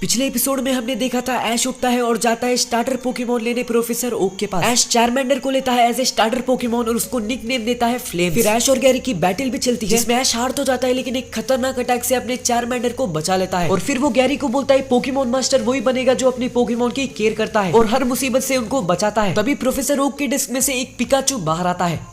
पिछले एपिसोड में हमने देखा था ऐश उठता है और जाता है स्टार्टर पोकेमोन लेने प्रोफेसर ओक के पास। ऐश चारमेंडर को लेता है एज ए स्टार्टर पोकेमोन और उसको निक नेम देता है फ्लेम। फिर ऐश और गैरी की बैटल भी चलती है जिसमें ऐश हार तो जाता है लेकिन एक खतरनाक अटैक से अपने चारमेंडर को बचा लेता है और फिर वो गैरी को बोलता है पोकेमोन मास्टर वही बनेगा जो अपने पोकेमोन की केयर करता है और हर मुसीबत से उनको बचाता है। तभी प्रोफेसर ओक के डेस्क में से एक पिकाचू बाहर आता है।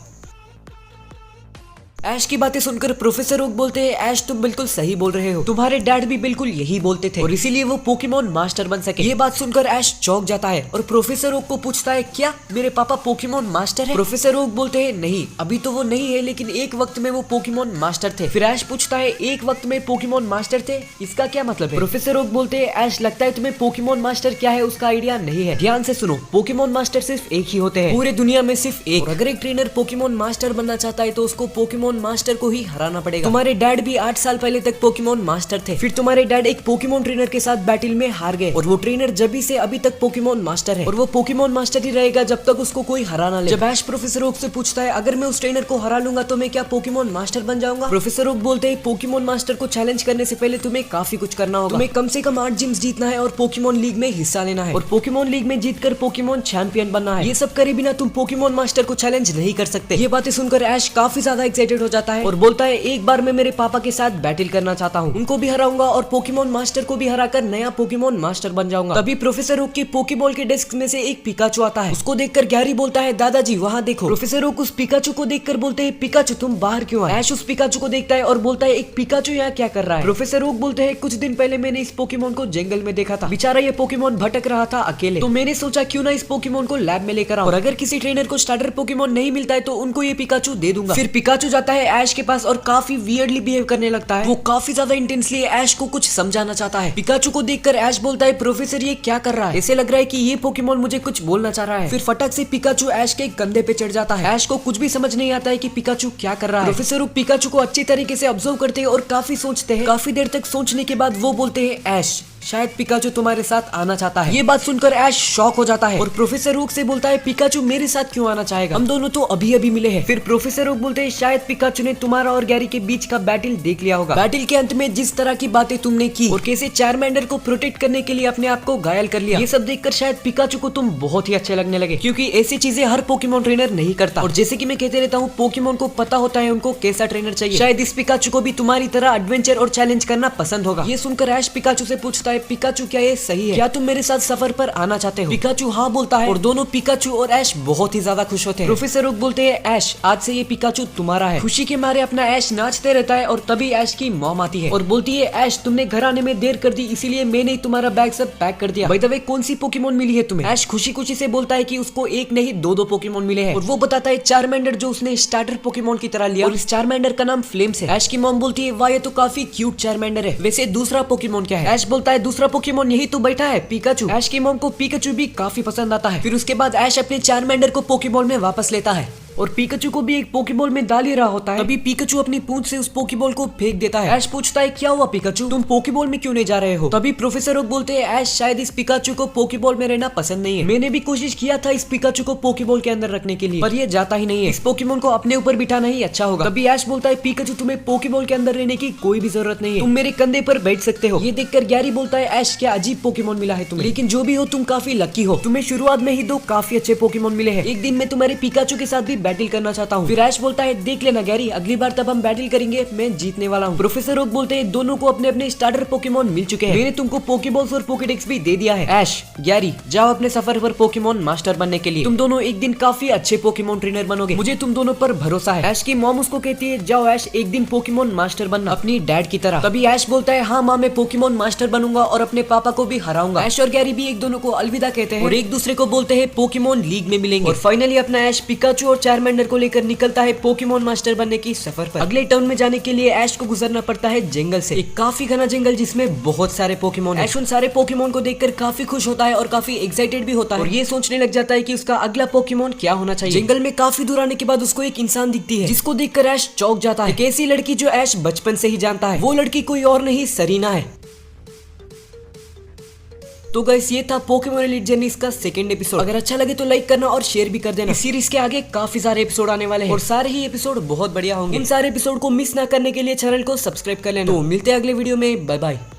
ऐश की बातें सुनकर प्रोफेसर ओक बोलते हैं ऐश तुम बिल्कुल सही बोल रहे हो, तुम्हारे डैड भी बिल्कुल यही बोलते थे और इसीलिए वो पोकेमोन मास्टर बन सके। ये बात सुनकर ऐश चौंक जाता है और प्रोफेसर ओक को पूछता है क्या मेरे पापा पोकेमोन मास्टर है? प्रोफेसर ओक बोलते हैं नहीं अभी तो वो नहीं है लेकिन एक वक्त में वो पोकेमोन मास्टर थे। फिर ऐश पूछता है एक वक्त में पोकेमोन मास्टर थे इसका क्या मतलब है? प्रोफेसर ओक बोलते हैं ऐश लगता है तुम्हें पोकेमोन मास्टर क्या है उसका आइडिया नहीं है। ध्यान से सुनो, पोकेमोन मास्टर सिर्फ एक ही होते हैं, पूरे दुनिया में सिर्फ एक। और अगर एक ट्रेनर पोकेमोन मास्टर बनना चाहता है तो उसको पोकेमोन मास्टर को ही हराना पड़ेगा। तुम्हारे डैड भी 8 साल पहले तक पोकेमोन मास्टर थे, फिर तुम्हारे डैड एक पोकेमोन ट्रेनर के साथ बैटल में हार गए और वो ट्रेनर जब से अभी तक पोकेमोन मास्टर है और वो पोकेमोन मास्टर ही रहेगा जब तक उसको कोई हरा ना ले। जब ऐश प्रोफेसर ओक से पूछता है अगर मैं उस ट्रेनर को हरा लूंगा तो मैं क्या पोकेमोन मास्टर बन जाऊंगा? प्रोफेसर ओक बोलते हैं पोकेमोन मास्टर को चैलेंज करने से पहले तुम्हें काफी कुछ करना होगा, तुम्हें कम से कम 8 जिम्स जीतना है और पोकेमोन लीग में हिस्सा लेना है और पोकेमोन लीग में जीतकर पोकेमोन चैंपियन बनना है। ये सब करे बिना तुम पोकेमोन मास्टर को चैलेंज नहीं कर सकते। ये बातें सुनकर ऐश काफी ज्यादा एक्साइटेड हो जाता है और बोलता है एक बार मैं मेरे पापा के साथ बैटल करना चाहता हूँ, उनको भी हराऊंगा और पोकेमोन मास्टर को भी हराकर नया पोकेमोन मास्टर बन जाऊंगा। तभी प्रोफेसर ओक की पोकेबॉल के डेस्क में से एक पिकाचू आता है, उसको देखकर गैरी बोलता है दादाजी वहाँ देखो। प्रोफेसर ओक उस पिकाचू को देखकर बोलते हैं पिकाचू तुम बाहर क्यों आए? ऐश उस पिकाचू को देखता है और बोलता है एक पिकाचू यहाँ क्या कर रहा है? प्रोफेसर ओक बोलते हैं कुछ दिन पहले मैंने इस पोकेमोन को जंगल में देखा था, बेचारा ये पोकेमोन भटक रहा था अकेले, तो मैंने सोचा क्यों ना इस पोकेमोन को लैब में लेकर आऊं और अगर किसी ट्रेनर को स्टार्टर पोकेमोन नहीं मिलता है तो उनको ये पिकाचू दे दूंगा। फिर पिकाचू जाता है ऐश के पास और काफी वियर्डली बिहेव करने लगता है, वो काफी ज्यादा इंटेंसली ऐश को कुछ समझाना चाहता है। पिकाचू को देखकर ऐश बोलता है प्रोफेसर ये क्या कर रहा है? ऐसे लग रहा है कि ये पोकेमोन मुझे कुछ बोलना चाह रहा है। फिर फटक से पिकाचू ऐश के कंधे पे चढ़ जाता है। ऐश को कुछ भी समझ नहीं आता है कि पिकाचू क्या कर रहा है। प्रोफेसर पिकाचू को अच्छी तरीके से ऑब्जर्व करते हैं और काफी सोचते हैं। काफी देर तक सोचने के बाद वो बोलते हैं ऐश शायद पिकाचू तुम्हारे साथ आना चाहता है। ये बात सुनकर ऐश शॉक हो जाता है और प्रोफेसर ओक से बोलता है पिकाचू मेरे साथ क्यों आना चाहेगा, हम दोनों तो अभी अभी मिले हैं। फिर प्रोफेसर ओक बोलते हैं शायद पिकाचू ने तुम्हारा और गैरी के बीच का बैटल देख लिया होगा, बैटल के अंत में जिस तरह की बातें तुमने की और कैसे चारमेंडर को प्रोटेक्ट करने के लिए अपने आप को घायल कर लिया, ये सब देखकर शायद पिकाचू को तुम बहुत ही अच्छे लगने लगे क्योंकि ऐसी चीजें हर पोकेमोन ट्रेनर नहीं करता। और जैसे कि मैं कहते रहता हूँ पोकेमोन को पता होता है उनको कैसा ट्रेनर चाहिए, शायद इस पिकाचू को भी तुम्हारी तरह एडवेंचर और चैलेंज करना पसंद होगा। ये सुनकर ऐश पिकाचू से पूछता है पिकाचू क्या सही है, क्या तुम मेरे साथ सफर पर आना चाहते हो? पिकाचू हाँ बोलता है और दोनों पिकाचू और ऐश बहुत ही ज्यादा खुश होते हैं। प्रोफेसर ओक बोलते हैं ऐश आज से ये पिकाचू तुम्हारा है। खुशी के मारे अपना ऐश नाचते रहता है और तभी ऐश की मॉम आती है और बोलती है ऐश तुमने घर आने में देर कर दी इसीलिए मैंने तुम्हारा बैग सब पैक कर दिया। बाय द वे कौन सी पोकेमोन मिली है तुम्हें? ऐश खुशी खुशी से बोलता है कि उसको एक नहीं दो पोकेमोन मिले हैं और वो बताता है चारमेंडर जो उसने स्टार्टर पोकेमोन की तरह लिया और इस चारमेंडर का नाम फ्लेम्स है। ऐश की मॉम बोलती है वाह ये तो काफी क्यूट चारमेंडर है, वैसे दूसरा पोकेमोन क्या है? ऐश बोलता है दूसरा पोकेमोन यही तो बैठा है पिकाचू। ऐश की मॉम को पिकाचू भी काफी पसंद आता है। फिर उसके बाद ऐश अपने चारमेंडर को पोकेबॉल में वापस लेता है और पिकाचू को भी एक पोकेबॉल में डाल ही रहा होता है। तभी पिकाचू अपनी पूंछ से उस पोकेबॉल को फेंक देता है। ऐश पूछता है क्या हुआ पिकाचू, तुम पोकेबॉल में क्यों नहीं जा रहे हो? तभी प्रोफेसर ओक बोलते हैं ऐश शायद इस पिकाचू को पोकेबॉल में रहना पसंद नहीं है, मैंने भी कोशिश किया था इस पिकाचू को पोकेबॉल के अंदर रखने के लिए पर ये जाता ही नहीं है, इस पोकेमोन को अपने ऊपर बिठाना ही अच्छा होगा। तभी ऐश बोलता है पिकाचू तुम्हें पोकेबॉल के अंदर रहने की कोई भी जरूरत नहीं है, तुम मेरे कंधे पर बैठ सकते हो। ये देखकर गैरी बोलता है ऐश क्या अजीब पोकेमोन मिला है तुम्हें, लेकिन जो भी हो तुम काफी लकी हो, तुम्हें शुरुआत में ही 2 काफी अच्छे पोकेमोन मिले हैं, एक दिन मैं तुम्हारे पिकाचू के साथ भी बैटल करना चाहता हूँ। फिर ऐश बोलता है देख लेना गैरी अगली बार तब हम बैटल करेंगे मैं जीतने वाला हूँ। प्रोफेसर ओक बोलते हैं दोनों को अपने अपने स्टार्टर पोकेमोन मिल चुके हैं, मैंने तुमको पोकेबॉल्स और पोकेडेक्स भी दे दिया है। ऐश गैरी जाओ अपने सफर पर पोकेमोन मास्टर बनने के लिए, तुम दोनों एक दिन काफी अच्छे पोकेमोन ट्रेनर बनोगे, मुझे तुम दोनों पर भरोसा है। ऐश की मॉम उसको कहती है जाओ ऐश एक दिन पोकेमोन मास्टर बनना अपनी डैड की तरह। तभी ऐश बोलता है हाँ माँ मैं पोकेमोन मास्टर बनूंगा और अपने पापा को भी हराऊंगा। ऐश और गैरी भी एक दोनों को अलविदा कहते हैं और एक दूसरे को बोलते हैं पोकेमोन लीग में मिलेंगे। और फाइनली अपना ऐश पिकाचू और चारमेंडर को लेकर निकलता है पोकेमोन मास्टर बनने की सफर पर। अगले टाउन में जाने के लिए ऐश को गुजरना पड़ता है जंगल से, एक काफी घना जंगल जिसमें बहुत सारे पोकेमोन हैं। ऐश उन सारे पोकेमोन को देखकर काफी खुश होता है और काफी एक्साइटेड भी होता है और ये सोचने लग जाता है कि उसका अगला पोकेमोन क्या होना चाहिए। जंगल में काफी दूर आने के बाद उसको एक इंसान दिखती है जिसको देखकर ऐश चौंक जाता है। एक ऐसी लड़की जो ऐश बचपन से ही जानता है, वो लड़की कोई और नहीं सरीना है। तो गाइस ये था पोकेमोन एलीट जर्नीज का 2nd एपिसोड। अगर अच्छा लगे तो लाइक करना और शेयर भी कर देना। इस सीरीज के आगे काफी सारे एपिसोड आने वाले हैं और सारे ही एपिसोड बहुत बढ़िया होंगे। इन सारे एपिसोड को मिस ना करने के लिए चैनल को सब्सक्राइब कर लेना। तो मिलते हैं अगले वीडियो में, बाय बाय।